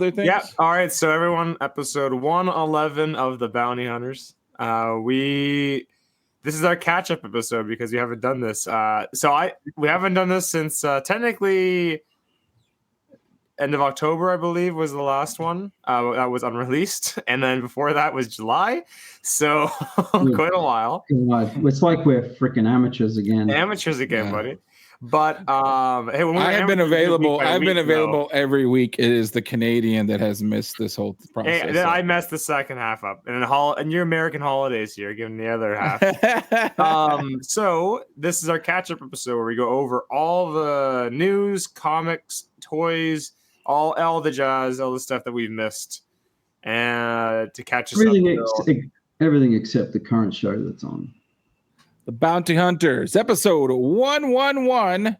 other things? Yeah. All right. So everyone, episode 111 of the Bounty Hunters. This is our catch-up episode because we haven't done this. We haven't done this since technically end of October, I believe, was the last one that was unreleased, and then before that was July. So quite a while. It's like we're freaking amateurs again. Buddy. But hey, I have been available. I've been available every week. It is the Canadian that has missed this whole process. Hey, I messed the second half up, and your American holidays here, giving the other half. So this is our catch-up episode where we go over all the news, comics, toys, all the jazz, all the stuff that we've missed, and to catch us up. Everything except the current show that's on. The Bounty Hunters, episode 111.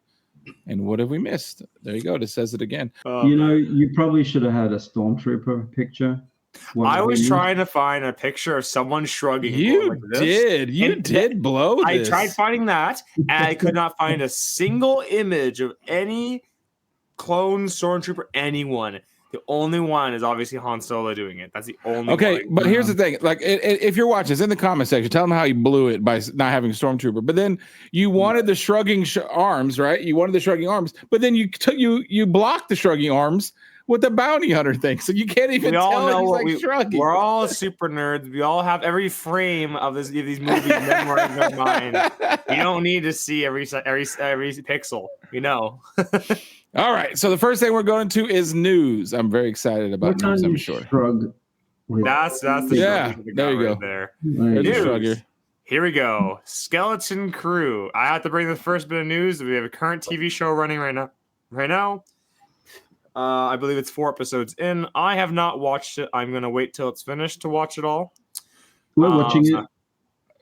And what have we missed? There you go. It says it again. You probably should have had a Stormtrooper picture. I was trying to find a picture of someone shrugging. You did blow this. I tried finding that, and I could not find a single image of any clone Stormtrooper, anyone. The only one is obviously Han Solo doing it. That's the only Okay, one. but here's the thing. Like, if you're watching this in the comment section, tell them how you blew it by not having Stormtrooper. But then you wanted the shrugging arms, right? You wanted the shrugging arms, but then you blocked the shrugging arms with the bounty hunter thing. So you can't even tell he's like shrugging. We're all super nerds. We all have every frame of these movies memorized in our mind. You don't need to see every pixel. You know. All right, so the first thing we're going to is news. I'm very excited about news, I'm sure. That's the there you go. There. News. Here we go. Skeleton Crew. I have to bring the first bit of news. We have a current TV show running right now. I believe it's 4 episodes in. I have not watched it. I'm going to wait till it's finished to watch it all. We're watching it.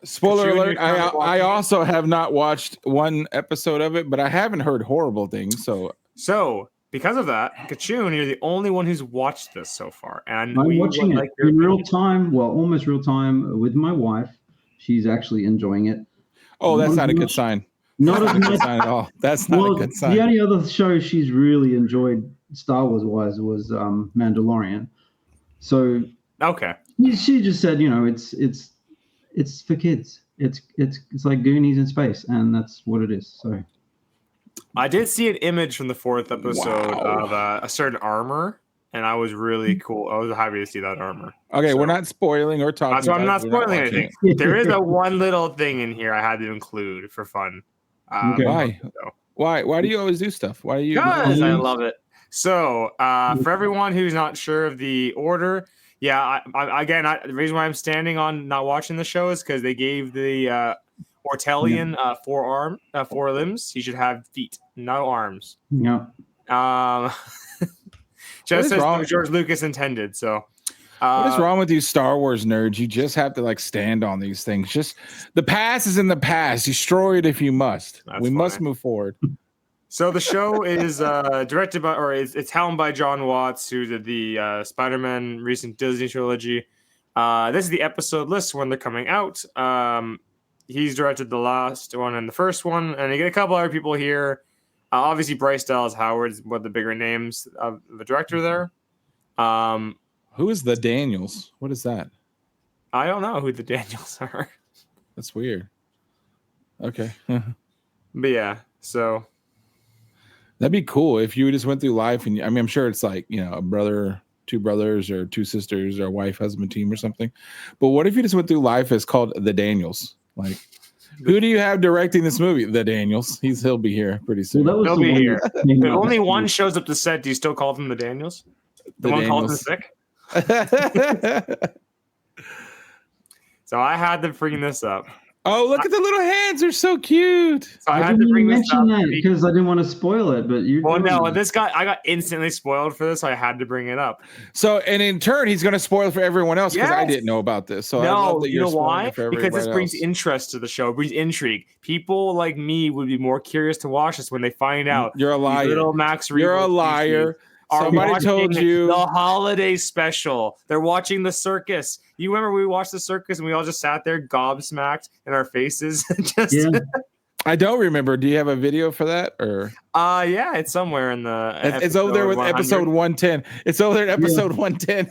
Spoiler alert, I also have not watched one episode of it, but I haven't heard horrible things, So, because of that, Kachun, you're the only one who's watched this so far. And I'm watching it in real time, almost real time with my wife. She's actually enjoying it. Oh, that's not a good sign. Not as much sign at all. That's not a good sign. The only other show she's really enjoyed Star Wars-wise was Mandalorian. So okay, she just said, it's for kids. It's like Goonies in space, and that's what it is. So. I did see an image from the 4th episode of a certain armor, and I was really cool. I was happy to see that armor. Okay, we're not spoiling or talking. So I'm not spoiling anything. There is one little thing in here I had to include for fun. Okay. Why? Why do you always do stuff? Why do you? Because I love it. So for everyone who's not sure of the order, the reason why I'm standing on not watching the show is because they gave the Ortelian 4 limbs. He should have feet, no arms. Yeah. Just as George Lucas intended. So what is wrong with you Star Wars nerds? You just have to stand on these things. Just the past is in the past. Destroy it if you must. We must move forward. So the show is directed by, or it's helmed by John Watts, who did the Spider-Man recent Disney trilogy. This is the episode list when they're coming out. He's directed the last one and the first one, and you get a couple other people here. Obviously, Bryce Dallas Howard's one of the bigger names of the director there. Who is the Daniels? What is that? I don't know who the Daniels are. That's weird. Okay. But yeah, so that'd be cool if you just went through life, and I'm sure it's like a brother, 2 brothers, or 2 sisters, or a wife, husband team, or something. But what if you just went through life as called the Daniels? Like, who do you have directing this movie? The Daniels. He'll be here pretty soon. He'll be here. If only one shows up to set, do you still call them the Daniels? The one called him sick? So I had to bring this up. Oh, look at the little hands. They're so cute. So I had to bring this up because I didn't want to spoil it, but you. Well, no, I got instantly spoiled for this, so I had to bring it up. So, and in turn, he's going to spoil for everyone else because I didn't know about this. So I love that you know why? Because this brings else. interest to the show, brings intrigue. People like me would be more curious to watch this when they find out. You're a liar. Little Max You're a liar. Somebody told you the holiday special. They're watching the circus. You remember we watched the circus and we all just sat there gobsmacked in our faces. I don't remember. Do you have a video for that, or Yeah, it's somewhere in the. it's over there with 100. episode 110? It's over there at episode 110.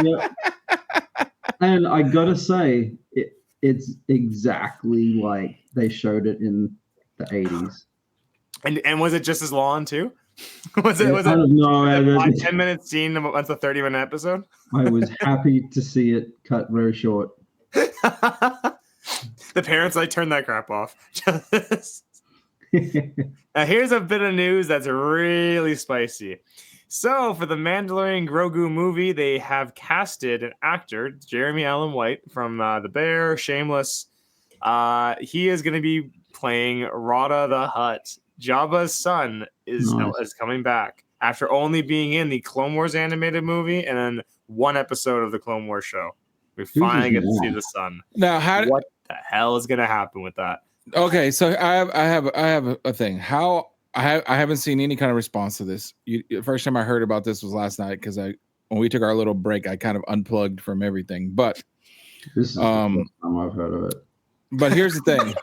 Yeah. And I gotta say, it's exactly like they showed it in the 80s. And was it just as long too? Was I it don't know. a 10-minute scene once a 30-minute episode? I was happy to see it cut very short. The parents like turn that crap off. Now here's a bit of news that's really spicy. So for the Mandalorian Grogu movie, they have casted an actor, Jeremy Allen White from The Bear, Shameless. He is going to be playing Rada the Hutt. Jabba's son is coming back after only being in the Clone Wars animated movie and then one episode of the Clone Wars show. We finally get to see the son. Now, what the hell is going to happen with that? Okay, so I have a thing. How I haven't seen any kind of response to this. The first time I heard about this was last night because when we took our little break, I kind of unplugged from everything. But this is the first time I've heard of it. But here's the thing.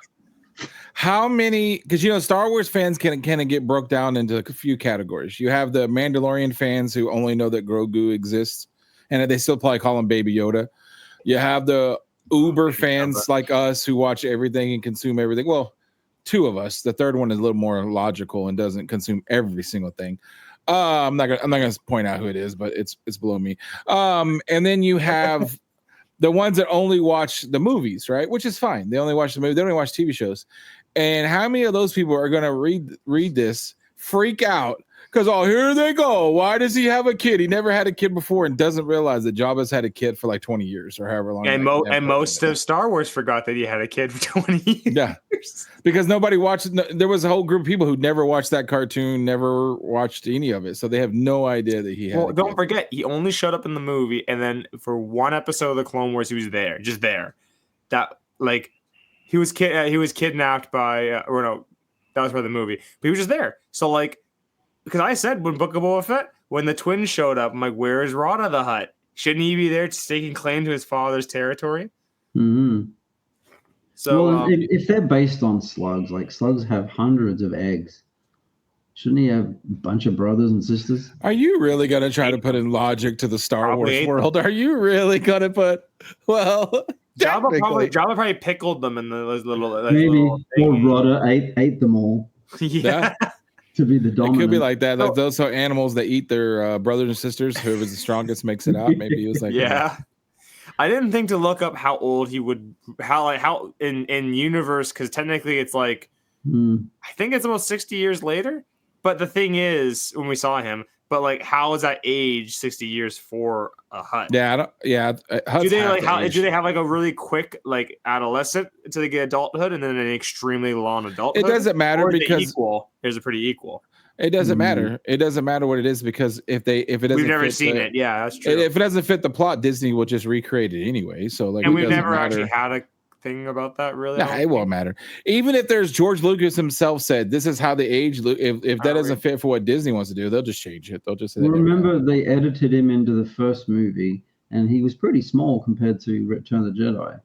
How many, because Star Wars fans can of get broke down into a few categories. You have the Mandalorian fans who only know that Grogu exists, and they still probably call him Baby Yoda. You have the Uber fans like us who watch everything and consume everything. Well, two of us. The third one is a little more logical and doesn't consume every single thing. I'm not gonna point out who it is, but it's below me. And then you have the ones that only watch the movies, right? Which is fine. They only watch the movie. They don't watch TV shows. And how many of those people are going to read this, freak out? Because, here they go. Why does he have a kid? He never had a kid before and doesn't realize that Jabba's had a kid for like 20 years or however long. And most of Star Wars forgot that he had a kid for 20 years. Yeah, because nobody watched. There was a whole group of people who never watched that cartoon, never watched any of it. So they have no idea that he had a kid. Don't forget, he only showed up in the movie. And then for one episode of the Clone Wars, he was there, just there. That, like... He was kidnapped by that was part of the movie, but he was just there. So because I said when Book of Boba Fett, when the twins showed up, I'm like, where is Rada the Hutt? Shouldn't he be there staking claim to his father's territory? Mm-hmm. So if they're based on slugs, like slugs have hundreds of eggs, shouldn't he have a bunch of brothers and sisters? Are you really gonna try to put in logic to the Star Wars world? Are you really gonna put Jabba probably pickled them in those little maybe or Rada ate them all. Yeah. To be the dominant. It could be like that. Like those animals that eat their brothers and sisters. Whoever's the strongest makes it out. Maybe it was like I didn't think to look up how old he would how in universe, because technically it's like I think it's almost 60 years later. But the thing is, when we saw him, but how is that age 60 years for a Hutt? Yeah, do they have a really quick adolescent until they get adulthood and then an extremely long adulthood? It doesn't matter because there's a pretty equal. It doesn't matter. It doesn't matter what it is because if it doesn't, we've never seen it. Yeah, that's true. If it doesn't fit the plot, Disney will just recreate it anyway. So and we've never actually had a thing about that, really. Nah, it won't matter. Even if there's George Lucas himself said this is how the age if that doesn't fit for what Disney wants to do, they'll just change it. They'll just say remember they edited him into the first movie and he was pretty small compared to Return of the Jedi.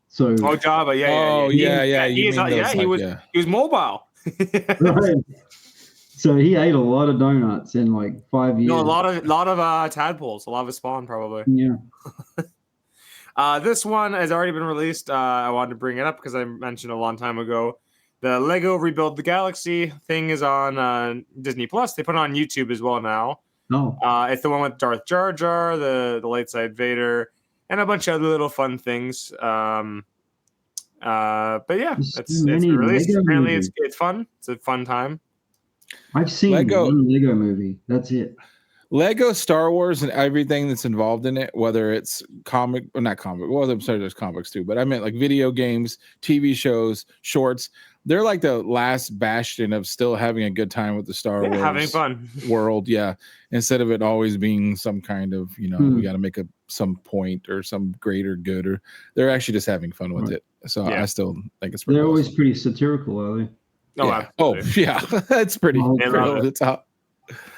So Jabba, he was mobile. Right. So he ate a lot of donuts in 5 years. No, a lot of tadpoles, a lot of his spawn probably. Yeah. This one has already been released. I wanted to bring it up because I mentioned a long time ago. The Lego Rebuild the Galaxy thing is on Disney Plus. They put it on YouTube as well now. Oh. It's the one with Darth Jar Jar, the light side Vader, and a bunch of other little fun things. But yeah, it's released. Apparently, it's fun. It's a fun time. I've seen one Lego movie. That's it. Lego Star Wars and everything that's involved in it, whether it's not comic, well, I'm sorry, there's comics too, but I meant video games, TV shows, shorts. They're like the last bastion of still having a good time with the Star Wars having fun world. Yeah. Instead of it always being some kind of, we got to make some point or some greater good, or they're actually just having fun with it. So I still think it's pretty They're always pretty satirical, are they? Oh, yeah. That's pretty over the top.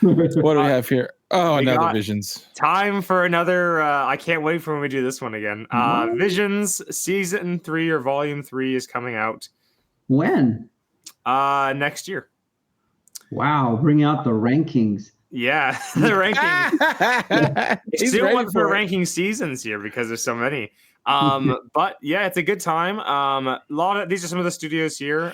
What do we have here? Oh, We another got Visions. time for another. I can't wait for when we do this one again. What? Visions Season 3 or Volume 3 is coming out When? next year. Wow, bring out the rankings. Yeah, the ranking. He's Still ready want for for it. ranking seasons here because there's so many. But yeah, it's a good time. A lot of these are some of the studios here.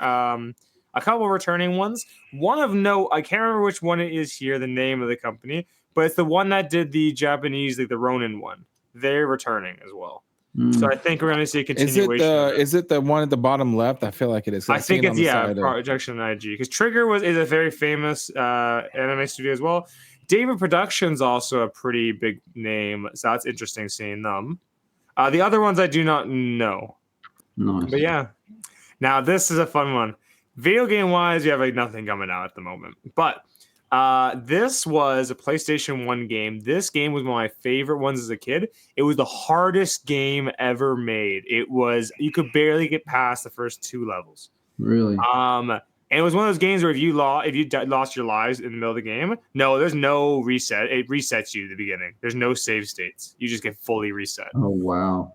A couple returning ones. One of note, I can't remember which one it is here, the name of the company, but it's the one that did the Japanese, like the Ronin one. They're returning as well. So I think we're going to see a continuation. Is it the one at the bottom left? I feel like it is. I think it's Projection IG because Trigger is a very famous anime studio as well. David Productions also a pretty big name, so that's interesting seeing them. The other ones I do not know. Nice. But yeah. Now this is a fun one. Video game wise, you have like nothing coming out at the moment. But this was a PlayStation 1 game. This game was one of my favorite ones as a kid. It was the hardest game ever made. It was you could barely get past the first 2 levels. Really? And it was one of those games where if you lost your lives in the middle of the game, no, there's no reset. It resets you at the beginning. There's no save states. You just get fully reset. Oh wow.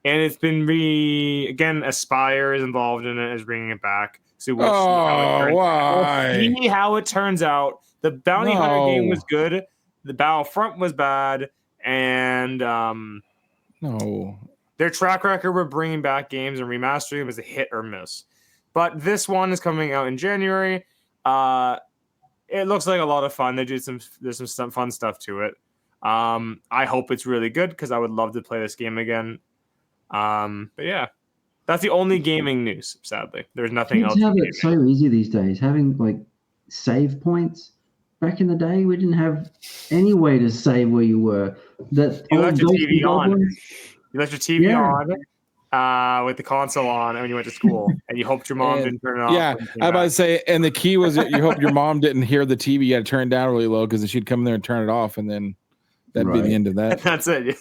And it's been again, Aspire is involved in it, is bringing it back. So we'll see how it turns out. The Bounty Hunter game was good. The Battlefront was bad, and their track record with bringing back games and remastering was a hit or miss. But this one is coming out in January. It looks like a lot of fun. There's some fun stuff to it. I hope it's really good because I would love to play this game again. But yeah, that's the only gaming news. Sadly, there's nothing else. Kids have it so easy these days. Having like save points. Back in the day, we didn't have any way to save where you were. That you left your TV on. You left your TV on with the console on, and when you went to school, and you hoped your mom didn't turn it off. Yeah, I was about to say, and the key was that you hope your mom didn't hear the TV. You had to turn it down really low because she'd come there and turn it off, and then that'd be the end of that. That's it.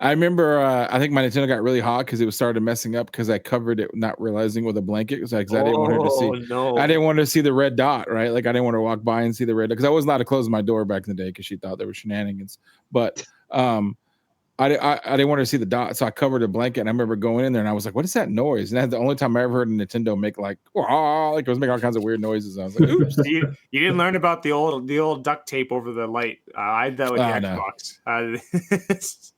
I remember, I think my Nintendo got really hot because it was started messing up because I covered it not realizing with a blanket because I didn't want her to see. No. I didn't want her to see the red dot, right? Like I didn't want her to walk by and see the red dot because I wasn't allowed to close my door back in the day because she thought there were shenanigans. But I didn't want her to see the dot, so I covered a blanket. And I remember going in there and I was like, "What is that noise?" And that's the only time I ever heard a Nintendo make like it was making all kinds of weird noises. I was like, "Oops." you didn't learn about the old duct tape over the light. I had that with the Xbox.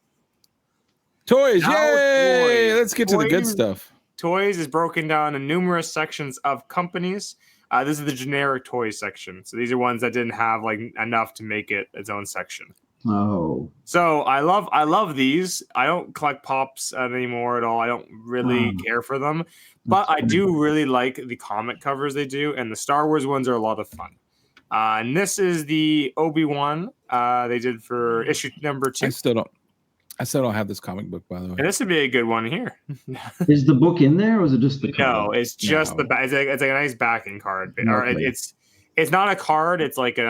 Toys, yay! Let's get to the good stuff. Toys is broken down in numerous sections of companies. This is the generic toys section. So these are ones that didn't have like enough to make it its own section. Oh. So I love these. I don't collect pops anymore at all. I don't really care for them. But I do really like the comic covers they do, and the Star Wars ones are a lot of fun. And this is the Obi-Wan they did for issue number 2. I still don't have this comic book, by the way. And this would be a good one here. Is the book in there, or is it just the cover? No, it's just the back. It's like a nice backing card. Or it's not a card. It's like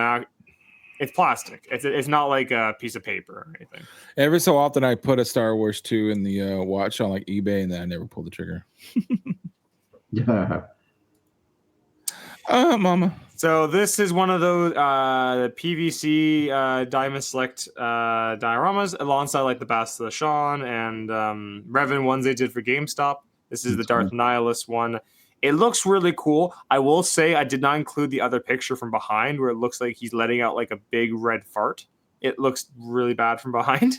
it's plastic. It's not like a piece of paper or anything. Every so often, I put a Star Wars 2 in the watch on like eBay, and then I never pull the trigger. Yeah. Mama. So this is one of those PVC Diamond Select dioramas alongside like the Bast of the Sean and Revan ones they did for GameStop. This is the Darth Nihilus one. It looks really cool. I will say I did not include the other picture from behind where it looks like he's letting out like a big red fart. It looks really bad from behind.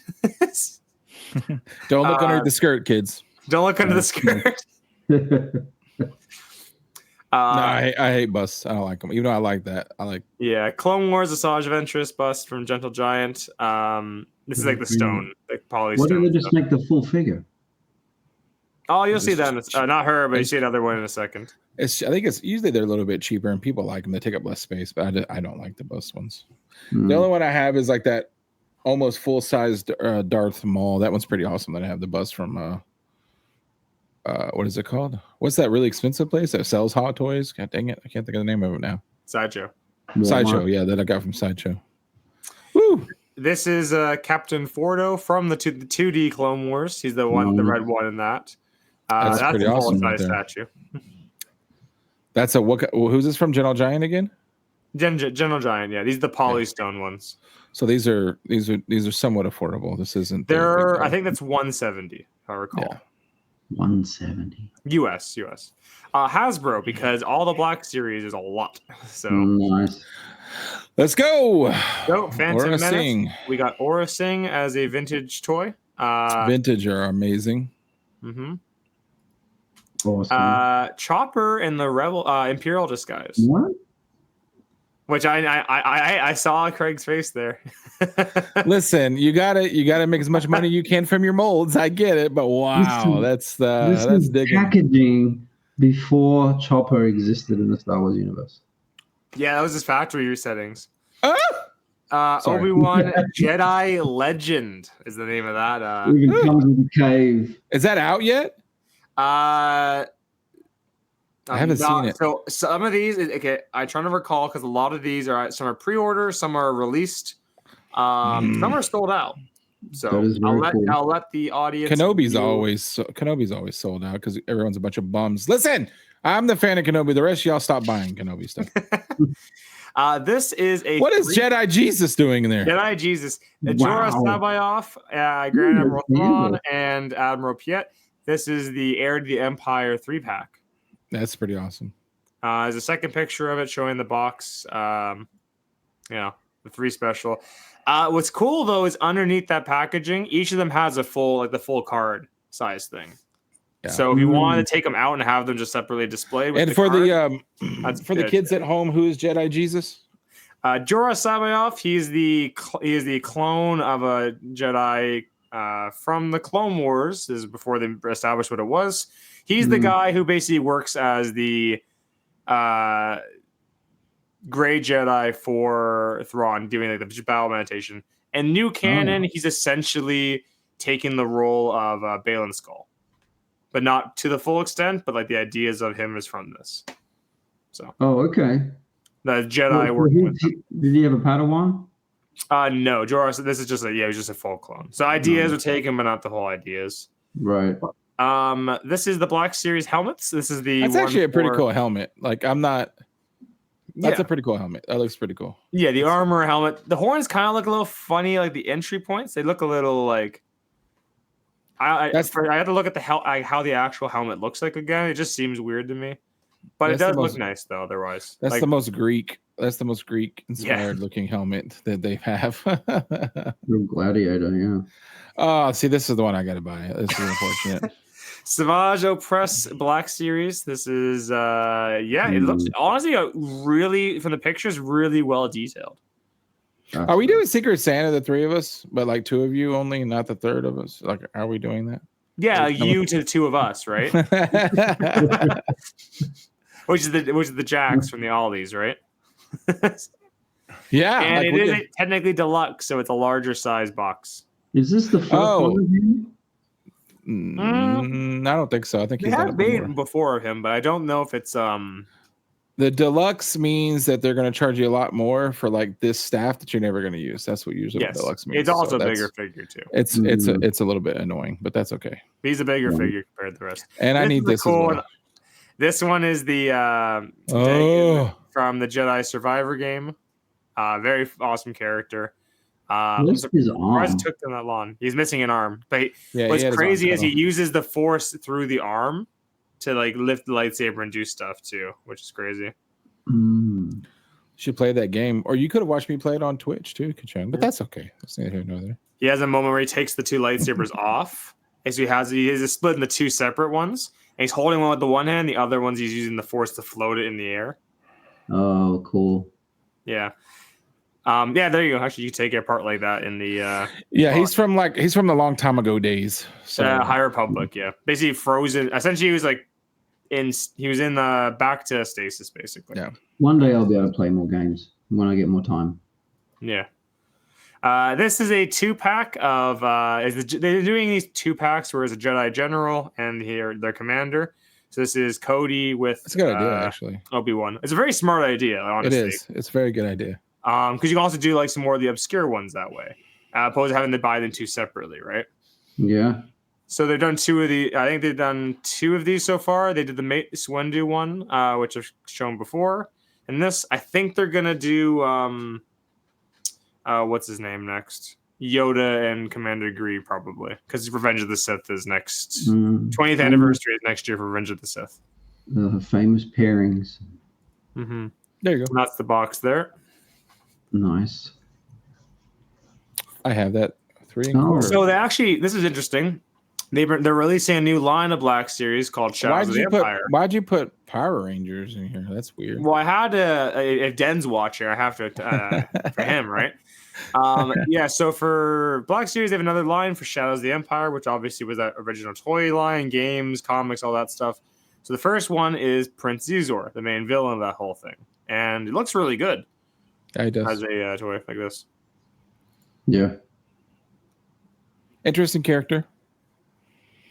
Don't look under the skirt, kids. Don't look under the skirt. No, I hate busts. I don't like them. Even though I like that. Clone Wars Asajj Ventress bust from Gentle Giant. This is like the stone, like poly Why stone. don't they just make the full figure? Oh, you'll see that. Not her, but you see another one in a second. I think it's usually they're a little bit cheaper and people like them. They take up less space, but I don't like the bust ones. The only one I have is like that almost full-sized Darth Maul. That one's pretty awesome that I have the bust from what is it called? What's that really expensive place that sells hot toys? God dang it. I can't think of the name of it now. Sideshow. Yeah, that I got from Sideshow. Woo! This is Captain Fordo from the 2D Clone Wars. He's the one, the red one in that. That's pretty awesome. Right statue. That's who's this from? Gentle Giant again? Gentle Giant. Yeah, these are the Polystone ones. So these are somewhat affordable. This isn't. I think that's 170. If I recall. Yeah. 170. US. Hasbro, because all the Black Series is a lot. So nice. Let's go. Phantom Aura Menace. Sing. We got Aura Sing as a vintage toy. Vintage are amazing. Mm-hmm. Awesome. Chopper in the Rebel Imperial disguise. What? Which I saw Craig's face there. Listen, you gotta make as much money you can from your molds. I get it, but wow, that's digging. Packaging before Chopper existed in the Star Wars universe. Yeah, that was his factory settings. Sorry. Obi-Wan Jedi Legend is the name of that. It even comes with a cave. Is that out yet? I haven't seen it. So some of these, okay, I'm trying to recall because a lot of these are some are pre-order, some are released, some are sold out. So I'll let the audience. Kenobi's always sold out because everyone's a bunch of bums. Listen, I'm the fan of Kenobi. The rest of y'all stop buying Kenobi stuff. This is what is Jedi Jesus doing in there? Jedi Jesus, Jorah Sabayoff, Grand Admiral Thrawn, and Admiral Piet. This is the Heir to the Empire 3-pack. That's pretty awesome. There's a second picture of it showing the box. The 3 special. What's cool though is underneath that packaging, each of them has a full card size thing. Yeah. So if you wanted to take them out and have them just separately displayed, and for the kids at home, who is Jedi Jesus? Jorah Sabayoff. He is the clone of a Jedi from the Clone Wars. This is before they established what it was. He's the guy who basically works as the Gray Jedi for Thrawn, doing like the battle meditation. And new canon, he's essentially taking the role of Balin Skull, but not to the full extent. But like the ideas of him is from this. So. Oh, okay. The Jedi working with him. Did he have a Padawan? No, Jorah. This is just he's just a full clone. So ideas are taken, but not the whole ideas. Right. This is the Black Series helmets. This is the. That's actually a pretty cool helmet. Like I'm not. That's a pretty cool helmet. That looks pretty cool. Yeah, the armor helmet. The horns kind of look a little funny, like the entry points. They look a little like. I had to look at how the actual helmet looks like again. It just seems weird to me, but it does look nice though. Otherwise, that's the most Greek. That's the most Greek inspired looking helmet that they have. Real gladiator, yeah. Oh, see, this is the one I got to buy. This is unfortunate. Savage Opress Black Series. This is it looks honestly really from the pictures really well detailed. Are we doing Secret Santa, the 3 of us, but like 2 of you only, not the 3rd of us? Like, are we doing that? Yeah, you to the 2 of us, right? which is the Jacks from the Ollies, right? Yeah, and like it is technically deluxe, so it's a larger size box. Is this the first one of him? I don't think so. I think they have made before of him, but I don't know if it's The deluxe means that they're going to charge you a lot more for like this staff that you're never going to use. That's what usually deluxe means. It's also a bigger figure too. It's a little bit annoying, but that's okay. He's a bigger figure compared to the rest. And I need this cool as well. This one is the from the Jedi Survivor game. Very awesome character. What's his arm? It took them that long. He's missing an arm. But what's crazy is he uses the Force through the arm to like lift the lightsaber and do stuff too, which is crazy. Should play that game, or you could have watched me play it on Twitch too, Kachung. But that's okay. That's neither here nor there. He has a moment where he takes the 2 lightsabers off, and so he has a split into 2 separate ones, and he's holding one with the one hand, the other ones he's using the Force to float it in the air. Oh, cool. Yeah. There you go. Actually, you take it apart like that in the. He's from the long time ago days. So High Republic, yeah. Basically frozen. Essentially, he was in the back to stasis, basically. Yeah. One day I'll be able to play more games when I get more time. Yeah. This is a 2-pack of. They're doing these 2-packs where it's a Jedi General and their commander. So this is Cody with. It's a good idea, actually. Obi-Wan. It's a very smart idea, honestly. It is. It's a very good idea. Because you can also do like some more of the obscure ones that way, opposed to having to buy them 2 separately, right? Yeah. So they've done 2 of the. I think they've done 2 of these so far. They did the Mate Swendu one, which I've shown before. And this, I think they're gonna do what's his name next? Yoda and Commander Gree probably, because Revenge of the Sith is next. 20th anniversary is next year for Revenge of the Sith. The famous pairings. Mm-hmm. There you go. And that's the box there. Nice. I have that 3 and Oh. quarter. So they actually, this is interesting. They're releasing a new line of Black Series called Shadows of the Empire. Why'd you put Power Rangers in here? That's weird. Well, I had to. If Den's watching, I have to for him, right? Yeah. So for Black Series, they have another line for Shadows of the Empire, which obviously was that original toy line, games, comics, all that stuff. So the first one is Prince Zizor, the main villain of that whole thing, and it looks really good. Yeah, it does. As a toy like this. Yeah. Interesting character.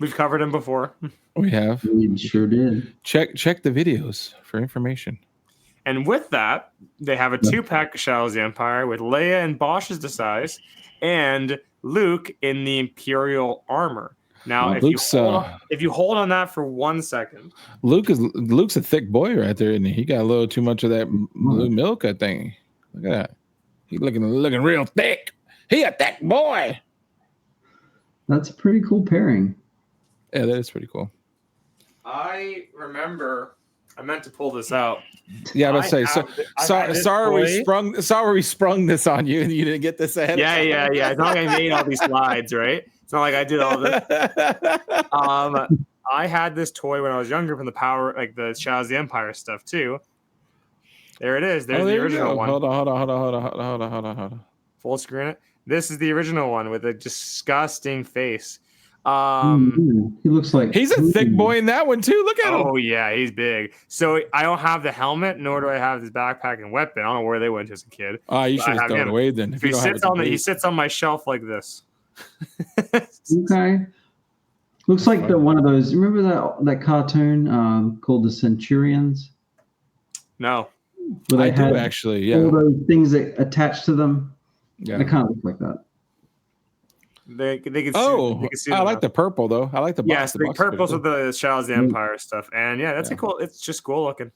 We've covered him before. We have. We sure did. Check the videos for information. And with that, they have a 2-pack of Shadows of the Empire with Leia in Bosch's disguise and Luke in the Imperial armor. Now, if you hold on that for 1 second, Luke's a thick boy right there, isn't he? He got a little too much of that blue milk, I think. Look at that. He's looking real thick. He a thick boy. That's a pretty cool pairing. Yeah, that is pretty cool. I remember I meant to pull this out. Yeah, I was say sorry we sprung this on you and you didn't get this ahead. Yeah. It's not like I made all these slides, right? It's not like I did all this. I had this toy when I was younger from the the Shadows of the Empire stuff too. There it is. There's the original one. Hold on. Full screen it. This is the original one with a disgusting face. He looks like he's a thick boy in that one too. Look at him. Oh yeah, he's big. So I don't have the helmet, nor do I have his backpack and weapon. I don't know where they went as a kid. Oh, you should have thrown it away then. He sits on my shelf like this. Okay. Looks like one of those. Remember that cartoon called The Centurions? No. Where they do actually. Yeah. All those things that attach to them. Yeah. They kind of look like that. They can see I like the purple though. I like the box. Yes, the purple's with the Shadows of the Empire stuff, and that's a cool. It's just cool looking.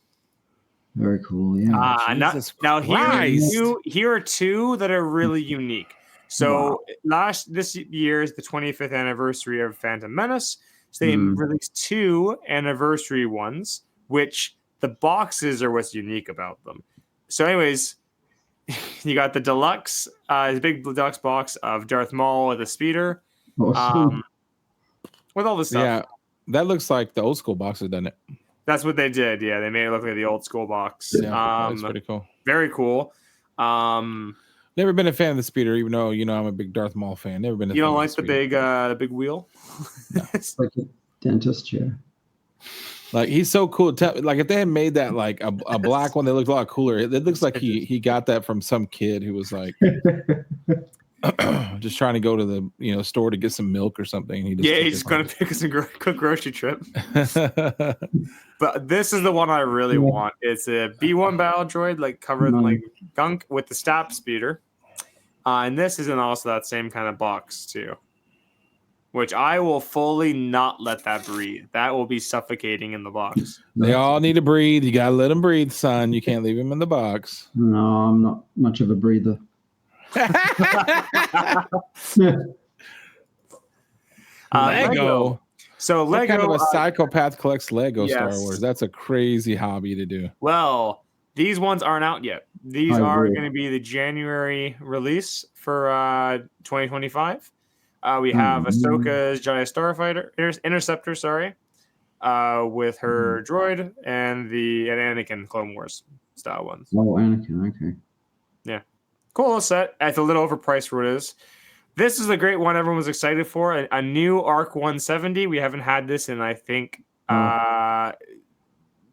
Very cool. Yeah. Now here are two that are really unique. So this year is the 25th anniversary of Phantom Menace. So they released 2 anniversary ones, which the boxes are what's unique about them. So, anyways. You got the deluxe, the big deluxe box of Darth Maul with a speeder, with all the stuff. Yeah, that looks like the old school boxes, doesn't it? That's what they did. Yeah, they made it look like the old school box. Yeah, that's pretty cool. Very cool. Never been a fan of the speeder, even though I'm a big Darth Maul fan. Never been. You don't like the big wheel? No. It's like a dentist chair. Like he's so cool. Like if they had made that like a black one that looked a lot cooler, it looks like he got that from some kid who was like just trying to go to the store to get some milk or something. He's just gonna pick us a quick grocery trip. But this is the one I really want. It's a B1 battle droid, like covered in like gunk with the stab speeder, and this is also that same kind of box too. Which I will fully not let that breathe. That will be suffocating in the box. They all need to breathe. You gotta let them breathe, son. You can't leave them in the box. No, I'm not much of a breather. Lego. So Lego, what kind of a psychopath collects Lego Star Wars? That's a crazy hobby to do. Well, these ones aren't out yet. These are going to be the January release for 2025. We have Ahsoka's Jedi Starfighter Interceptor, with her droid and Anakin Clone Wars style ones. Oh, Anakin, okay. Yeah, cool little set. It's a little overpriced for what it is. This is a great one everyone was excited for. A new Arc 170. We haven't had this in I think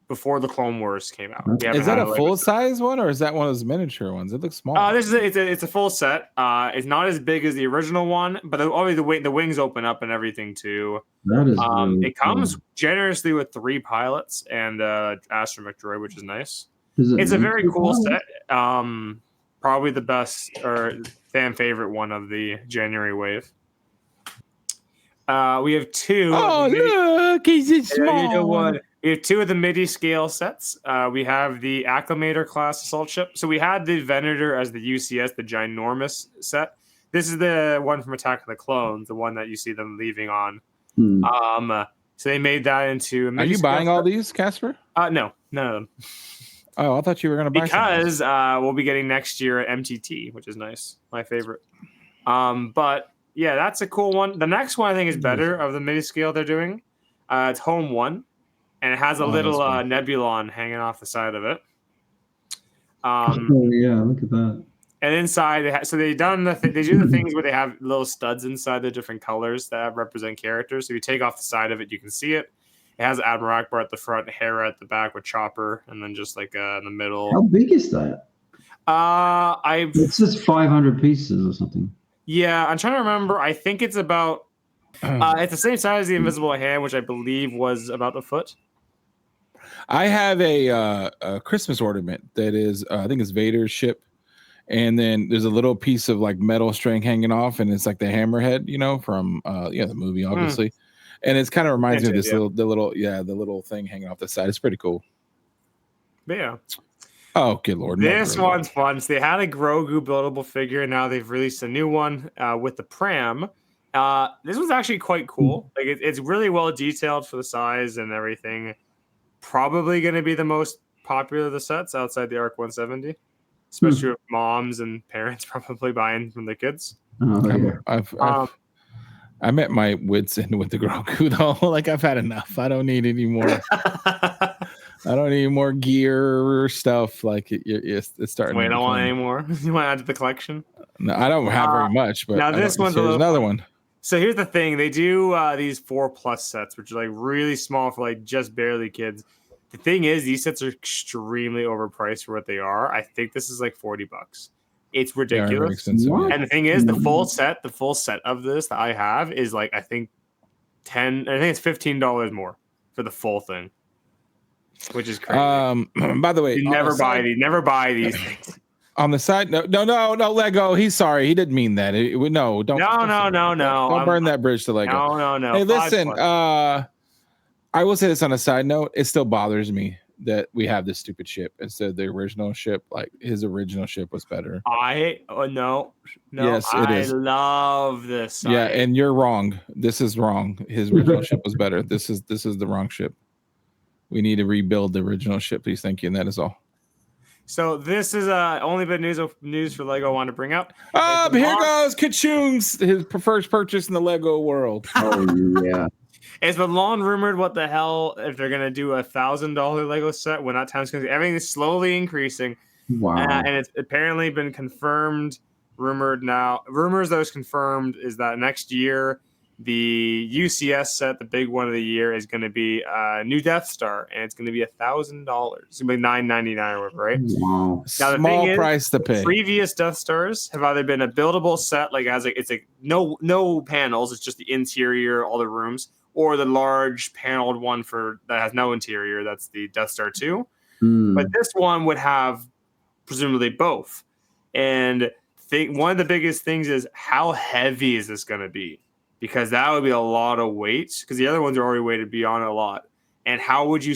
before the Clone Wars came out. Is that a full size one or is that one of those miniature ones? It looks small. It's a full set. It's not as big as the original one, but obviously the wings open up and everything too. That is really it comes generously with 3 pilots and astromech droid, which is nice. It's a very cool set. Probably the best or fan favorite one of the January wave. We have 2. Oh, look, he's small. You know what? We have 2 of the MIDI scale sets. We have the Acclimator class assault ship. So we had the Venator as the UCS, the ginormous set. This is the one from Attack of the Clones, the one that you see them leaving on. So they made that into a MIDI Are you buying all these, Casper? No, none of them. Oh, I thought you were going to buy because we'll be getting next year at MTT, which is nice. My favorite. But yeah, that's a cool one. The next one I think is better of the MIDI scale they're doing. It's Home 1, and it has a little Nebulon hanging off the side of it. Oh yeah, look at that. And inside, they do the things where they have little studs inside the different colors that represent characters. So if you take off the side of it, you can see it. It has Admiral Akbar at the front, Hera at the back with Chopper, and then just like in the middle. How big is that? It's just 500 pieces or something. Yeah, I'm trying to remember. I think it's about. It's the same size as the Invisible Hand, which I believe was about a foot. I have a Christmas ornament that is, I think it's Vader's ship. And then there's a little piece of like metal string hanging off, and it's like the hammerhead, from the movie, obviously. And it's kind of reminds me of this the little thing hanging off the side. It's pretty cool. But yeah. Oh, good Lord. This one's fun. So they had a Grogu buildable figure, and now they've released a new one with the pram. This one's actually quite cool. Like it's really well detailed for the size and everything. Probably going to be the most popular of the sets outside the ARC 170. Especially with moms and parents probably buying from their kids. I'm at my wits end with the Grogu though. Like I've had enough. I don't need any more. I don't need more gear or stuff. Like it's starting. Wait, I don't want any more. You want to add to the collection? No, I don't have very much. But now this one's another one. So here's the thing: they do these 4+ sets, which are like really small for like just barely kids. The thing is, these sets are extremely overpriced for what they are. I think this is like $40. It's ridiculous. And the thing is, the full set of this that I have is like I think it's $15 more for the full thing, which is crazy. By the way, never buy these things. On the side, no, Lego. He's sorry, he didn't mean that. No, don't. Don't burn that bridge to Lego. No. Hey, listen. I will say this on a side note. It still bothers me that we have this stupid ship instead of the original ship. Like his original ship was better. No. Yes, it is. I love this. Yeah, and you're wrong. This is wrong. His original ship was better. This is the wrong ship. We need to rebuild the original ship, please. Thank you, and that is all. So this is only bit news for Lego I want to bring up. Here goes Kachung's his first purchase in the Lego world. Oh yeah. It's been long rumored what the hell if they're gonna do $1,000 Lego set when that time's going. Everything is slowly increasing. Wow. And it's apparently been confirmed. Rumors that was confirmed is that next year the UCS set, the big one of the year, is going to be a new Death Star, and it's going to be $1,000. It's going to be $999 or whatever, right? Wow. Now, the small price to pay. Previous Death Stars have either been a buildable set, like it's like no panels, it's just the interior, all the rooms, or the large paneled one that has no interior. That's the Death Star 2. But this one would have presumably both. And one of the biggest things is how heavy is this going to be? Because that would be a lot of weight. Because the other ones are already weighted beyond a lot. And how would you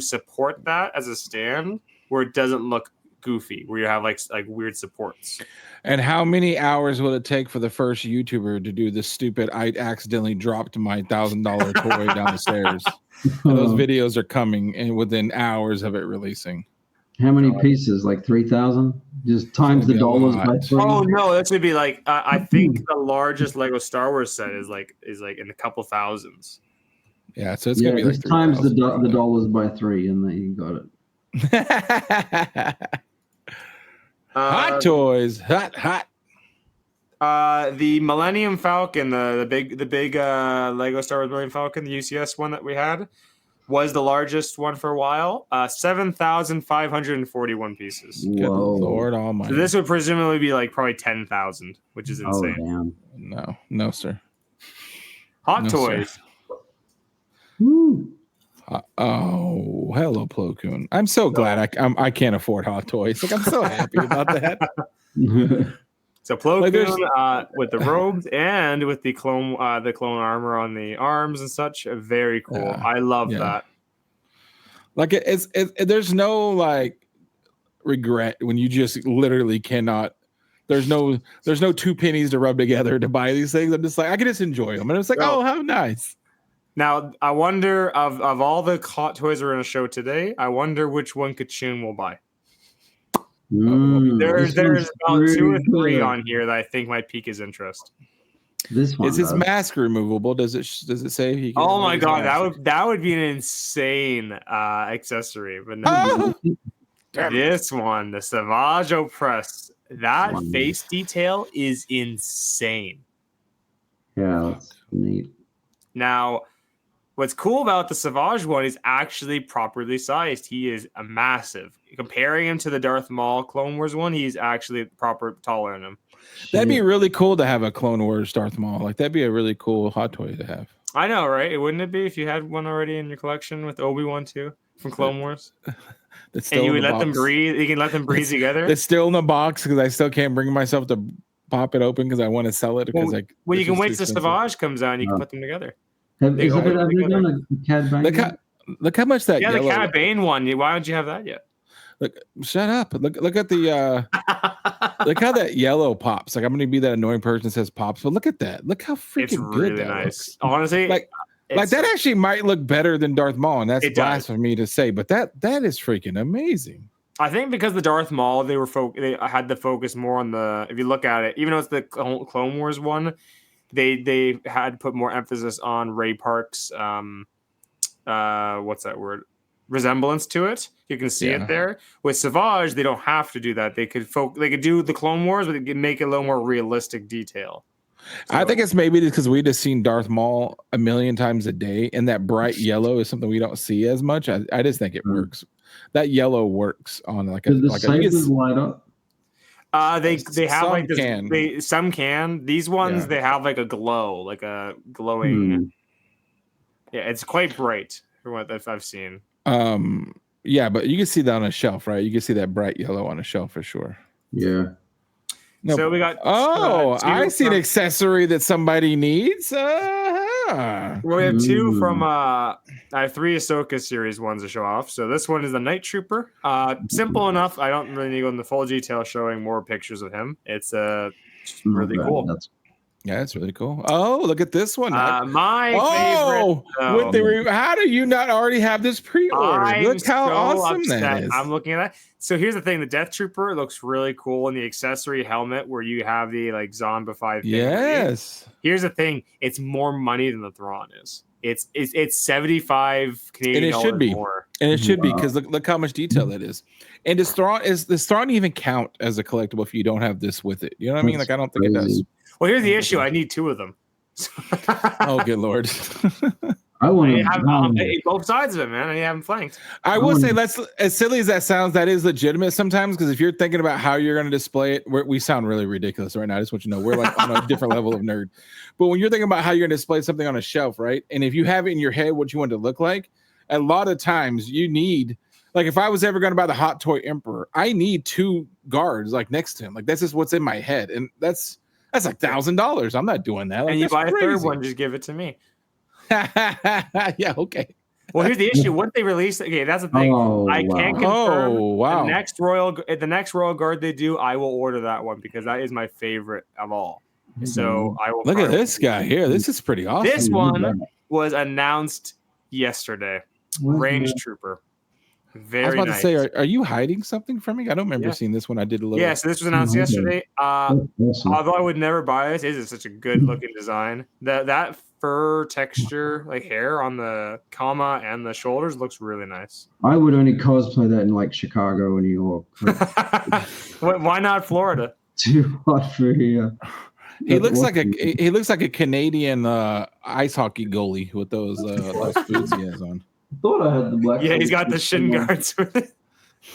support that as a stand where it doesn't look goofy, where you have like weird supports? And how many hours will it take for the first YouTuber to do this stupid? I accidentally dropped my $1,000 toy down the stairs. Those videos are coming, and within hours of it releasing. How many pieces? Like 3,000? Just times the dollars by 3? Oh no, that's gonna be like I think the largest Lego Star Wars set is like in a couple thousands. Yeah, so it's gonna be like times the dollars by 3, and then you got it. Hot toys, hot. The Millennium Falcon, the big Lego Star Wars Millennium Falcon, the UCS one that we had, was the largest one for a while. 7,541 pieces. Whoa. Good Lord Almighty! So this would presumably be like probably 10,000, which is insane. Oh, damn. No, sir. Hot toys. Sir. Woo. Oh, hello, Plo Koon. I'm so glad I can't afford Hot Toys. Like I'm so happy about that. So Plo Koon with the robes and with the clone armor on the arms and such, very cool. Yeah. I love that. Like there's no like regret when you just literally cannot. There's no 2 pennies to rub together to buy these things. I'm just like I can just enjoy them, and it's like oh how nice. Now I wonder of all the hot toys we're going to show today, I wonder which one Kachun will buy. There's about 2 or 3 on here that I think might pique his interest. This one is his mask removable? Does it say he can? Oh my god, that would be an insane accessory. But no, this one, the Savage Opress, that face detail is insane. Yeah, that's neat. Now, what's cool about the Savage one is actually properly sized. He is a massive. Comparing him to the Darth Maul Clone Wars one, he's actually taller than him. That'd be really cool to have a Clone Wars Darth Maul. Like that'd be a really cool hot toy to have. I know, right? Wouldn't it be if you had one already in your collection with Obi-Wan too from Clone Wars? And you would let them breathe. You can let them breathe together. It's still in the box because I still can't bring myself to pop it open because I want to sell it. Because well, you can wait till Savage comes out and you can put them together. Have you done a Cad Bane? Look how much that. Yeah, the Cad Bane one. Why don't you have that yet? Look, shut up. Look at the look how that yellow pops. Like I'm gonna be that annoying person that says pops, but look at that. Look how freaking good that nice. Looks. Honestly, like that actually might look better than Darth Maul, and that's blasphemy to say, but that is freaking amazing. I think because the Darth Maul, they had to focus more on the. If you look at it, even though it's the Clone Wars one, they had to put more emphasis on Ray Park's what's that word? Resemblance to it. You can see it there. With Savage, they don't have to do that. They could do the Clone Wars, but they could make it a little more realistic detail. So, I think it's maybe because we just seen Darth Maul a million times a day, and that bright yellow is something we don't see as much. I just think it works. That yellow works on like a sabers light up. They have like this. Some can. These ones they have like a glow, like a glowing. Yeah, it's quite bright for what I've seen. Yeah, but you can see that on a shelf, right? You can see that bright yellow on a shelf for sure. Yeah. No, so we got. I see an accessory that somebody needs. Well, we have 2 from. I have 3 Ahsoka series ones to show off. So this one is the Night Trooper. Simple enough. I don't really need to go into full detail showing more pictures of him. It's really cool. Yeah, it's really cool. Oh, look at this one. My favorite. How do you not already have this pre-order? Look how awesome that is. I'm looking at that. So here's the thing: the Death Trooper looks really cool in the accessory helmet, where you have the like Zombified. Yes. Here's the thing: it's more money than the Thrawn is. It's 75 Canadian and it should be more. And it should be because look how much detail that is. And does Thrawn even count as a collectible if you don't have this with it? You know what I mean? Like I don't think it does. Well, here's the issue. I need 2 of them. Oh, good Lord. I want to have both sides of it, man. I have them flanked. I will say, as silly as that sounds, that is legitimate sometimes because if you're thinking about how you're going to display it, we sound really ridiculous right now. I just want you to know we're like on a different level of nerd. But when you're thinking about how you're going to display something on a shelf, right? And if you have it in your head what you want it to look like, a lot of times you need, like if I was ever going to buy the Hot Toy Emperor, I need 2 guards like next to him. Like that's just what's in my head. And that's like $1,000. I'm not doing that. Like, and you buy a third one, just give it to me. Yeah, okay. Well, here's the issue. What they release, okay, that's the thing. I can't confirm. Oh, wow. The next Royal Guard they do, I will order that one because that is my favorite of all. So I will. Look at this guy here. This is pretty awesome. This one was announced yesterday. Range Trooper. Very nice. I was about to say, are you hiding something from me? I don't remember seeing this one. I did a little. Yeah, so this was announced yesterday. Although I would never buy this, it is such a good looking design. That fur texture, like hair on the comma and the shoulders, looks really nice. I would only cosplay that in like Chicago or New York. Why not Florida? Too hot for here. He looks like a Canadian ice hockey goalie with those boots he has on. I thought I had the black. Yeah, he's got the shin guards with it.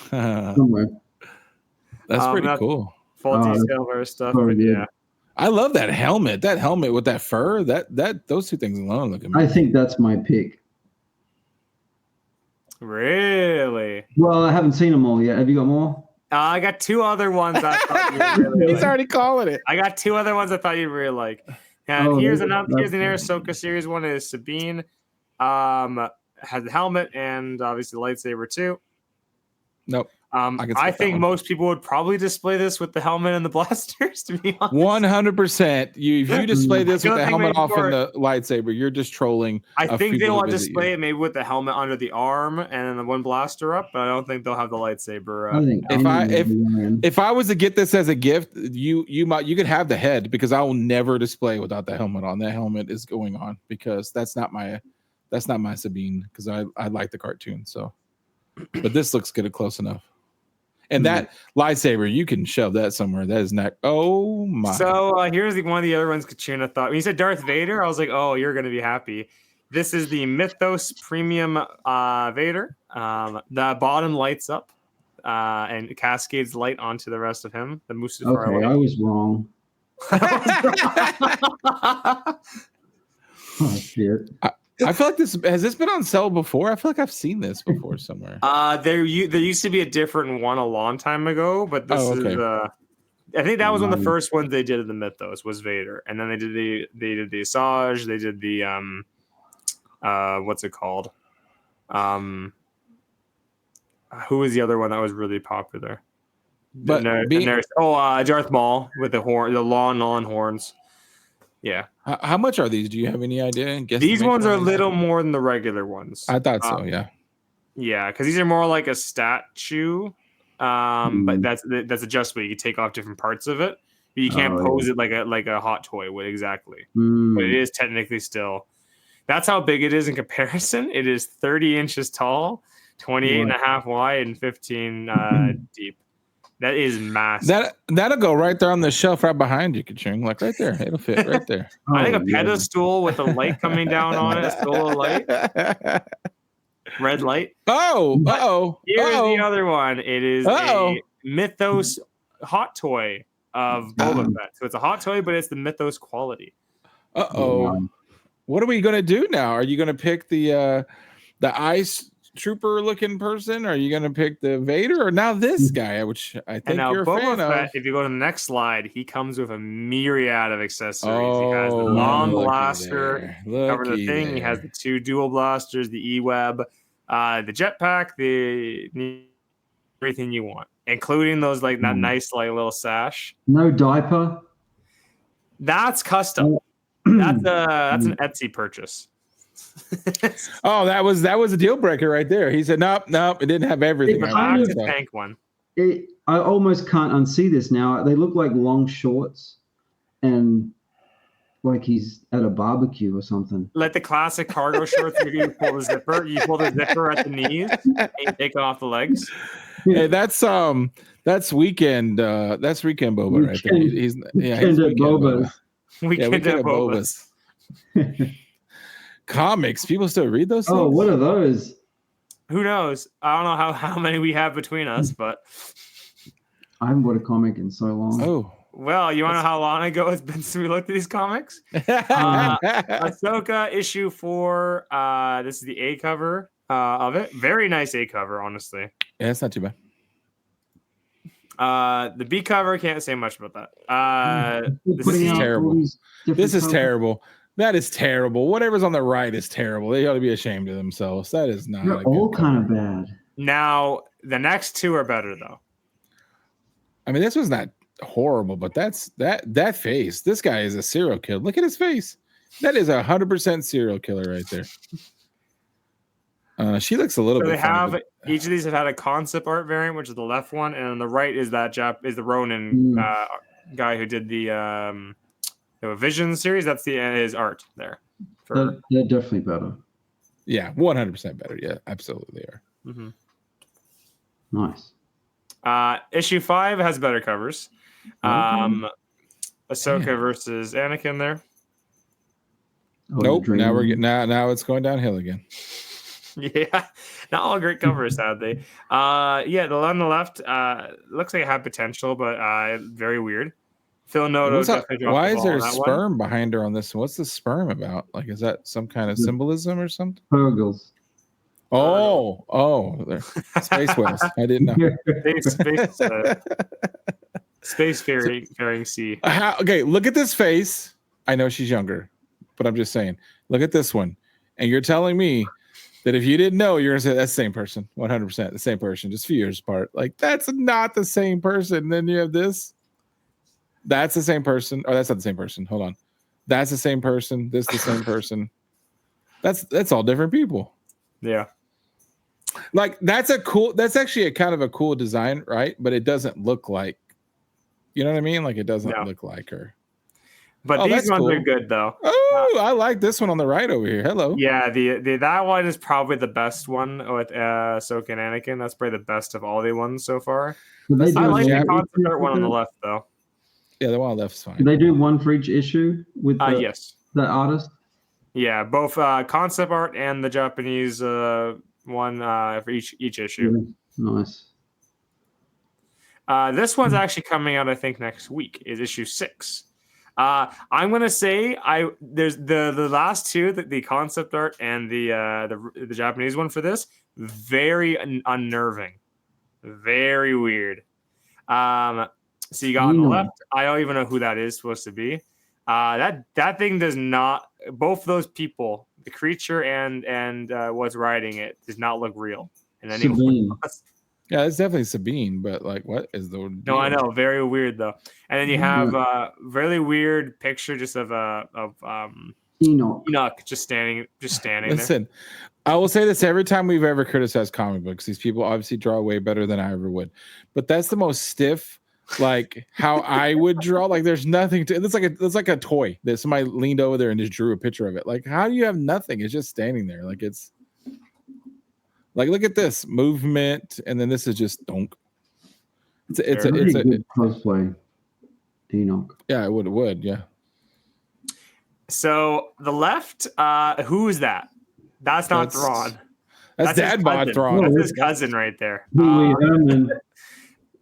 Somewhere. That's pretty cool. Full detail or stuff. But yeah. I love that helmet. That helmet with that fur. That those 2 things alone look amazing. I think that's my pick. Really? Well, I haven't seen them all yet. Have you got more? I got 2 other ones I thought you really He's already calling it. I got 2 other ones I thought you'd really like. And here's an Ahsoka series one is Sabine. has the helmet and obviously the lightsaber too. Nope. I think most people would probably display this with the helmet and the blasters, to be honest. 100%. If you display this with the helmet off and the more- lightsaber, you're just trolling. I think people they'll to visit display you. it maybe with the helmet under the arm and then the one blaster up, but I don't think they'll have the lightsaber. I think if I was to get this as a gift, you could have the head, because I will never display without the helmet on. That helmet is going on, because that's not my Sabine, because I like the cartoon. So, but this looks good close enough. And that lightsaber, you can shove that somewhere. That is not. Oh my! So here's one of the other ones Katrina thought. When you said Darth Vader, I was like, oh, you're gonna be happy. This is the Mythos Premium Vader. The bottom lights up and cascades light onto the rest of him. The Mustafar Okay, light. I was wrong. Oh shit! I feel like has this been on sale before? I feel like I've seen this before somewhere. There used to be a different one a long time ago, but this is I think that was one of the first ones they did in the Mythos was Vader, and then they did the Asajj, they did the what's it called? Who was the other one that was really popular? But Darth Maul with the long horns. Yeah. How much are these? Do you have any idea? These ones are a little more than the regular ones. I thought so. Yeah. Yeah, because these are more like a statue. But that's adjustable. You can take off different parts of it, but you can't pose it like a hot toy would exactly. But it is technically still. That's how big it is in comparison. It is 30 inches tall, 28 and a half wide, and 15 deep. That is massive. That'll go right there on the shelf right behind you, Kaching. Like right there. It'll fit right there. I think a pedestal with a light coming down on it, still a light. Red light. Here's the other one. It is a Mythos hot toy of Boba Fett. So it's a hot toy, but it's the Mythos quality. What are we gonna do now? Are you gonna pick the ice trooper looking person? Or are you gonna pick the Vader, or now this guy, which I think you're a fan of? If you go to the next slide, he comes with a myriad of accessories. He has the long blaster, cover the thing. He has the 2 dual blasters, the E-Web, the jetpack, everything you want, including those that nice little sash. No diaper. That's custom. That's an Etsy purchase. That was a deal breaker right there. He said, nope, it didn't have everything. It's a tank one. I almost can't unsee this now. They look like long shorts, and like he's at a barbecue or something. Like the classic cargo shorts where you pull the zipper. You pull the zipper at the knees and you take off the legs. Hey, that's weekend. That's weekend Boba right there. He's weekend Bobas. Weekend at Bobas. Comics. People still read those things? Oh, what are those? Who knows? I don't know how many we have between us, but I haven't bought a comic in so long. Oh. Well, you want to know how long ago it's been since we looked at these comics? Ahsoka issue 4. This is the A cover of it. Very nice A cover, honestly. Yeah, it's not too bad. The B cover, can't say much about that. This is terrible. This is terrible. That is terrible. Whatever's on the right is terrible. They ought to be ashamed of themselves. That is not. They're all kind of bad. Now, the next 2 are better, though. I mean, this was not horrible, but that face. This guy is a serial killer. Look at his face. That is 100% serial killer right there. She looks a little bit. They have each of these have had a concept art variant, which is the left one, and on the right is the Ronin guy who did the Vision series. That's his art there. They're definitely better. Yeah, 100% better. Yeah, absolutely they are. Mm-hmm. Nice. Issue 5 has better covers. Ahsoka versus Anakin there. Nope. Now now it's going downhill again. Yeah, not all great covers, sadly. The one on the left looks like it had potential, but very weird. Phil Noto. Why is there sperm behind her on this? What's the sperm about? Like, is that some kind of symbolism or something? Purgles. They're space whales. I didn't know. Space faring sea. Okay, look at this face. I know she's younger, but I'm just saying. Look at this one, and you're telling me that if you didn't know, you're gonna say that's the same person, 100%, the same person, just a few years apart. Like that's not the same person. And then you have this. That's the same person. Oh, that's not the same person. Hold on. That's the same person. This the same person. That's all different people. Yeah. Like that's actually a kind of a cool design, right? But it doesn't look like, you know what I mean? Like it doesn't look like her. But these ones are good though. Oh, I like this one on the right over here. Hello. Yeah, the that one is probably the best one with Ahsoka and Anakin. That's probably the best of all the ones so far. I like the concept art one on the left though. Yeah, the one on the left is fine. Do they do one for each issue with the artist? Yeah, both concept art and the Japanese one for each issue. Nice. This one's actually coming out, I think, next week. Is issue 6. I'm gonna say there's the last two, the concept art and the Japanese one for this, very unnerving, very weird. So you got on the left, I don't even know who that is supposed to be. That thing does not. Both those people, the creature and what's riding it, does not look real. And then yeah, it's definitely Sabine, but like, what is the deal? No, I know, very weird though. And then you have a really weird picture just of Enoch just standing Listen, there. I will say this every time we've ever criticized comic books. These people obviously draw way better than I ever would, but that's the most stiff. Like how I would draw, like there's nothing to it's like a toy that somebody leaned over there and just drew a picture of it. Like, how do you have nothing? It's just standing there. Like it's like, look at this movement, and then this is just donk. It's a good cosplay. Enoch. Yeah, it would, yeah. So the left, who is that? That's not Thrawn. That's Dad Bod Thrawn. That's his cousin right there.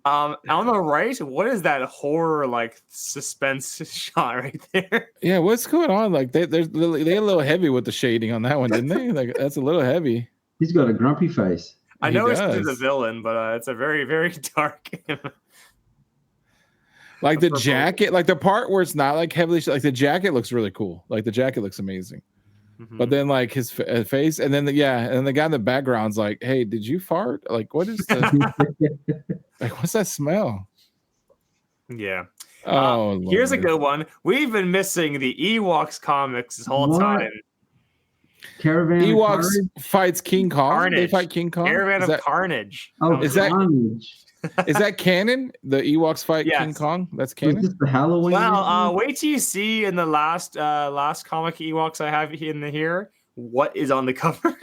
On the right, what is that horror like suspense shot right there? Yeah, what's going on? Like they a little heavy with the shading on that one, didn't they? Like that's a little heavy. He's got a grumpy face. I know he's the villain, but it's a very, very dark. Like the jacket, like the part where it's not like heavily, like the jacket looks really cool. Like the jacket looks amazing. Mm-hmm. But then like his face, and then the guy in the background's like, "Hey, did you fart? Like, what is the like? What's that smell?" Yeah. Oh, here's a good one. We've been missing the Ewoks comics this whole time. Caravan Ewoks fights King Kong. Carnage. They fight King Kong. Caravan of Carnage. Oh, is Carnage. Is that canon? The Ewoks fight King Kong. That's canon. Is this the Halloween? Well, wait till you see in the last comic Ewoks I have in here what is on the cover.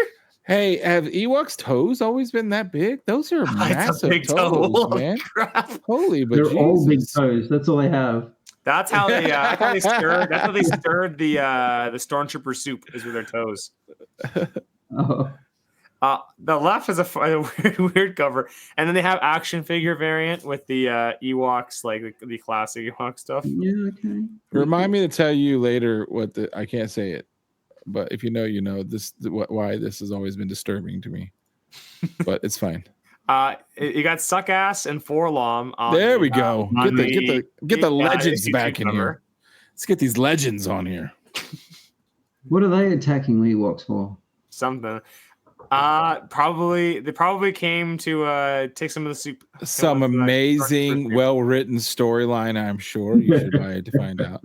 Hey, have Ewoks' toes always been that big? Those are massive toes, man. Crap. Holy, but they're all big toes. That's all they have. That's how they. That's how they stirred. That's how they stirred the stormtrooper soup is with their toes. Oh. The left is a weird cover, and then they have action figure variant with the Ewoks, like the classic Ewok stuff. Yeah, okay. Remind me to tell you later what I can't say it, but if you know, you know this. Why this has always been disturbing to me, but it's fine. You got Suckass and Forlom. There we go. Get the legends back in here. Let's get these legends on here. What are they attacking Ewoks for? Something. They probably came to take some of the soup. Some amazing, well-written storyline. I'm sure you should buy it to find out.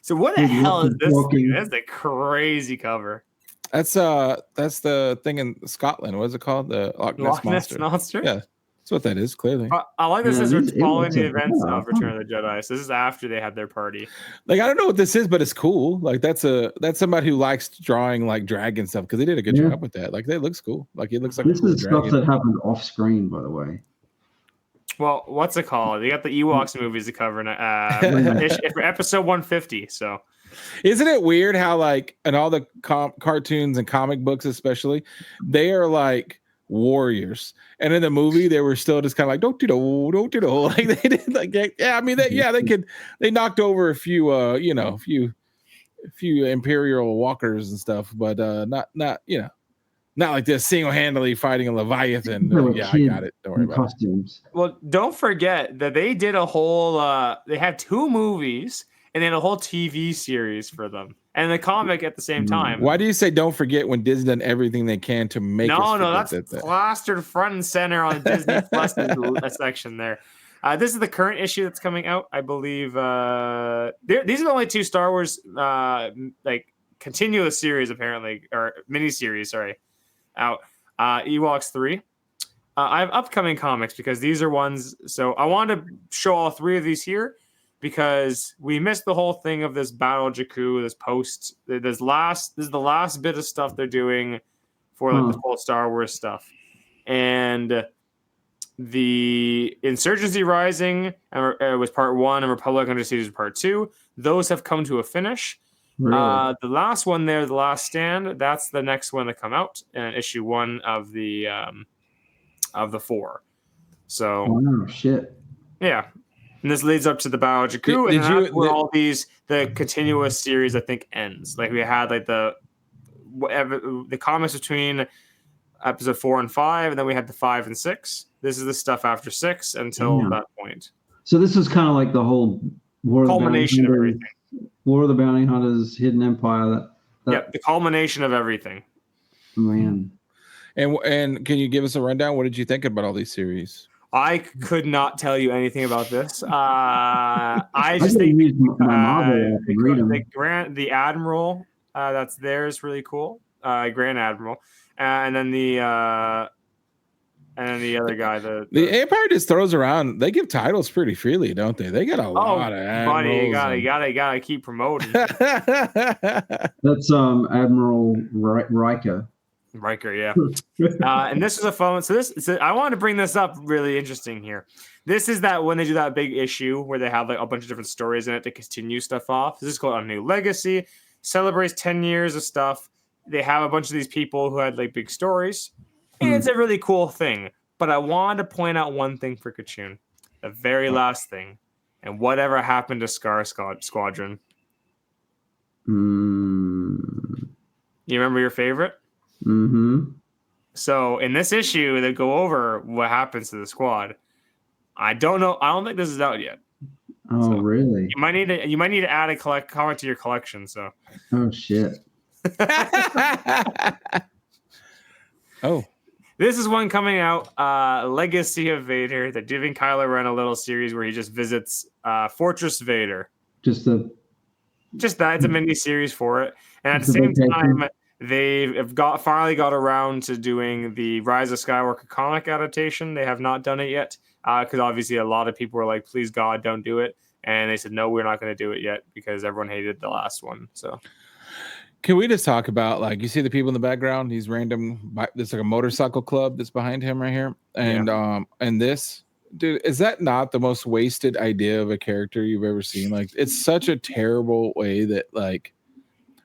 So what the hell is this thing? That's a crazy cover. That's the thing in Scotland. What is it called? The Loch Ness Monster. Yeah, that's what that is. Clearly, I like this. It's following the events of Return of the Jedi. So this is after they had their party. Like I don't know what this is, but it's cool. Like that's somebody who likes drawing like dragon stuff because they did a good job with that. Like that looks cool. Like it looks like this is stuff that happened off screen, by the way. Well, what's it called? You got the Ewoks movies to cover for episode 150. So. Isn't it weird how like in all the cartoons and comic books especially they are like warriors, and in the movie they were still just kind of like don't do the like they did like they knocked over a few few imperial walkers and stuff, but not like this single-handedly fighting a leviathan. I got it, don't worry about costumes. Well, don't forget that they did a whole they had 2 movies and then a whole TV series for them. and the comic at the same time. Why do you say don't forget when Disney done everything they can to make us forget that's plastered front and center on Disney Plus section there. This is the current issue that's coming out, I believe. These are the only 2 Star Wars like continuous series, apparently, or miniseries, out. Ewoks 3. I have upcoming comics because these are ones. So I want to show all 3 of these here because we missed the whole thing of this Battle Jakku, this post. This is the last bit of stuff they're doing for like the full Star Wars stuff, and the Insurgency Rising was part 1, and Republic Under Siege was part 2. Those have come to a finish. Really? The last one there, The Last Stand, that's the next one to come out, and issue 1 of the 4. So, oh shit. Yeah, and this leads up to the Battle of Jakku, and that's where all the continuous series I think ends. Like we had like the comics between episode 4 and 5, and then we had the 5 and 6. This is the stuff after 6 until that point. So this is kind of like the whole culmination of everything. War of the Bounty Hunters, Hidden Empire. Yep, the culmination of everything. Man. And can you give us a rundown? What did you think about all these series? I could not tell you anything about this. I just think the Admiral that's there is really cool. Grand Admiral, and then the other guy. The Empire just throws around. They give titles pretty freely, don't they? They got a lot of admirals. Buddy, you gotta keep promoting. That's Admiral Riker. Riker, yeah. And this is a phone. So I want to bring this up. Really interesting here. This is that when they do that big issue where they have like a bunch of different stories in it to continue stuff off. This is called A New Legacy. Celebrates 10 years of stuff. They have a bunch of these people who had like big stories, and it's a really cool thing. But I wanted to point out one thing for Kachun, the very last thing, and whatever happened to Scar Squadron. You remember your favorite? Mm-hmm. So in this issue, they go over what happens to the squad. I don't know. I don't think this is out yet. Oh, really? You might need to add a comic to your collection. So. Oh shit. Oh. This is one coming out. Legacy of Vader. They're giving Kylo Ren a little series where he just visits Fortress Vader. Just that. It's a mini series for it, and at the same time. They have finally got around to doing the Rise of Skywalker comic adaptation. They have not done it yet because obviously a lot of people were like, please God, don't do it. And they said, no, we're not going to do it yet because everyone hated the last one. So can we just talk about, like, you see the people in the background, these random, there's like a motorcycle club that's behind him right here. And and this, dude, is that not the most wasted idea of a character you've ever seen? Like, it's such a terrible way that, like,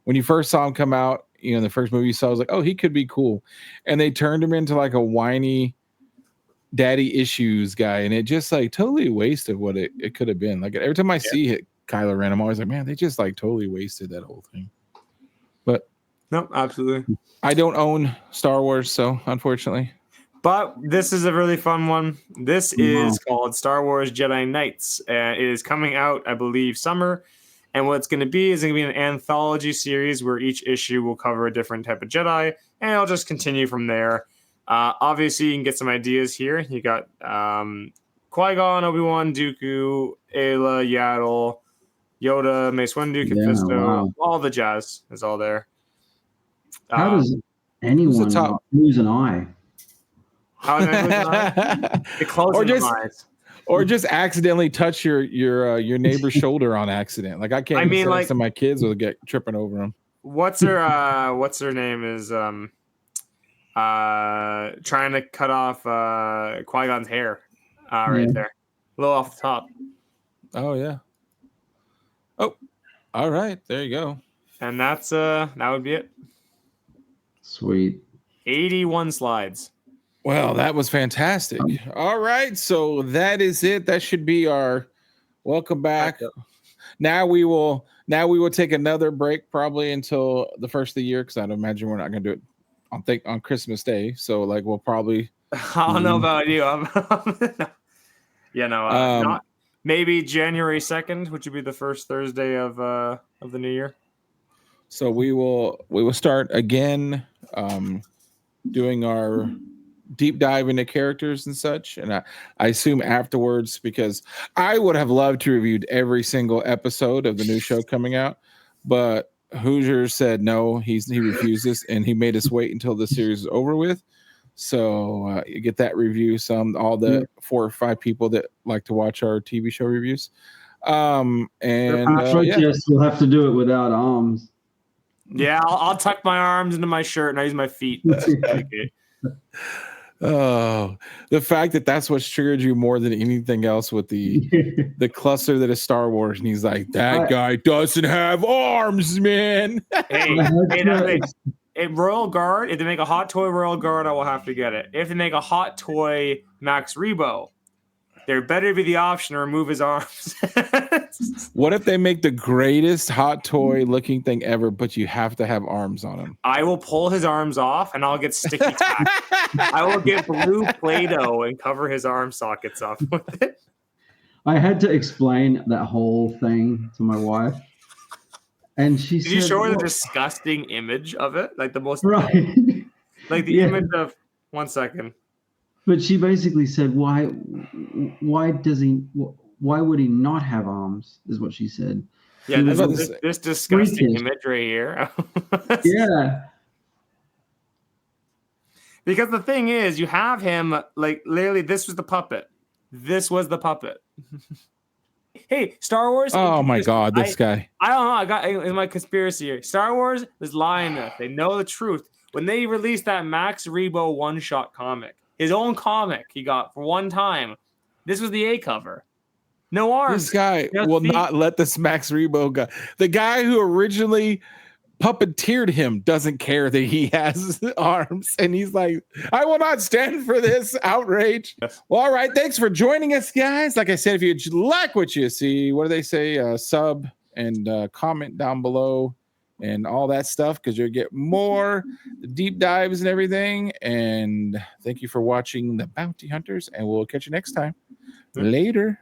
when you first saw him come out, in the first movie you saw, I was like, oh, he could be cool. And they turned him into like a whiny daddy issues guy. And it just like totally wasted what it could have been. Like every time I see Kylo Ren, I'm always like, man, they just like totally wasted that whole thing. But no, absolutely. I don't own Star Wars, so unfortunately. But this is a really fun one. This is called Star Wars Jedi Knights. It is coming out, I believe, summer. And what it's going to be is going to be an anthology series where each issue will cover a different type of Jedi, and it'll just continue from there. Obviously, you can get some ideas here. You got Qui-Gon, Obi-Wan, Dooku, Ayla, Yaddle, Yoda, Mace Windu, Fisto, all the jazz is all there. How does anyone lose an eye? How does anyone lose an eye? It closes eyes. Or just accidentally touch your neighbor's shoulder on accident. Like I can't. I mean, like, some of my kids will get tripping over them. What's her name is trying to cut off Qui-Gon's hair right there, a little off the top. Oh yeah. Oh, all right. There you go. And that's that would be it. Sweet. 81 slides. Well, that was fantastic. All right, so that is it. That should be our welcome back. Now we will take another break probably until the first of the year because I'd imagine we're not going to do it on Christmas Day. So like we'll probably. I don't know about you. Not maybe January 2nd, which would be the first Thursday of the new year. So we will start again doing our deep dive into characters and such. And I assume afterwards, because I would have loved to reviewed every single episode of the new show coming out, but Hoosier said no, he refuses, and he made us wait until the series is over with. So you get that review. All the 4 or 5 people that like to watch our TV show reviews. And protest will have to do it without arms. Yeah, I'll tuck my arms into my shirt and I use my feet to communicate. Oh, the fact that that's what's triggered you more than anything else with the cluster that is Star Wars, and he's like, that guy doesn't have arms, man. Hey, Royal Guard, if they make a hot toy Royal Guard, I will have to get it. If they make a hot toy Max Rebo, there better be the option to remove his arms. What if they make the greatest hot toy looking thing ever, but you have to have arms on him? I will pull his arms off and I'll get sticky tack. I will get blue Play-Doh and cover his arm sockets up with it. I had to explain that whole thing to my wife. And she said, did you show her the disgusting image of it? Like the most, right? Like the image of 1 second. But she basically said, why would he not have arms? Is what she said. Yeah, this disgusting image right here. Yeah. Because the thing is, you have him, like, literally, this was the puppet. This was the puppet. Hey, Star Wars. Oh my God, this guy. I don't know. I got in my conspiracy here. Star Wars is lying. They know the truth. When they released that Max Rebo one-shot comic, his own comic he got for one time, this was the A cover. No arms. This guy will not let this Max Rebo guy. The guy who originally puppeteered him doesn't care that he has arms, and he's like, I will not stand for this outrage. Well, all right, thanks for joining us, guys. Like I said, if you like what you see, what do they say? Sub and comment down below and all that stuff, because you'll get more deep dives and everything. And thank you for watching The Bounty Hunters, and we'll catch you next time. Later.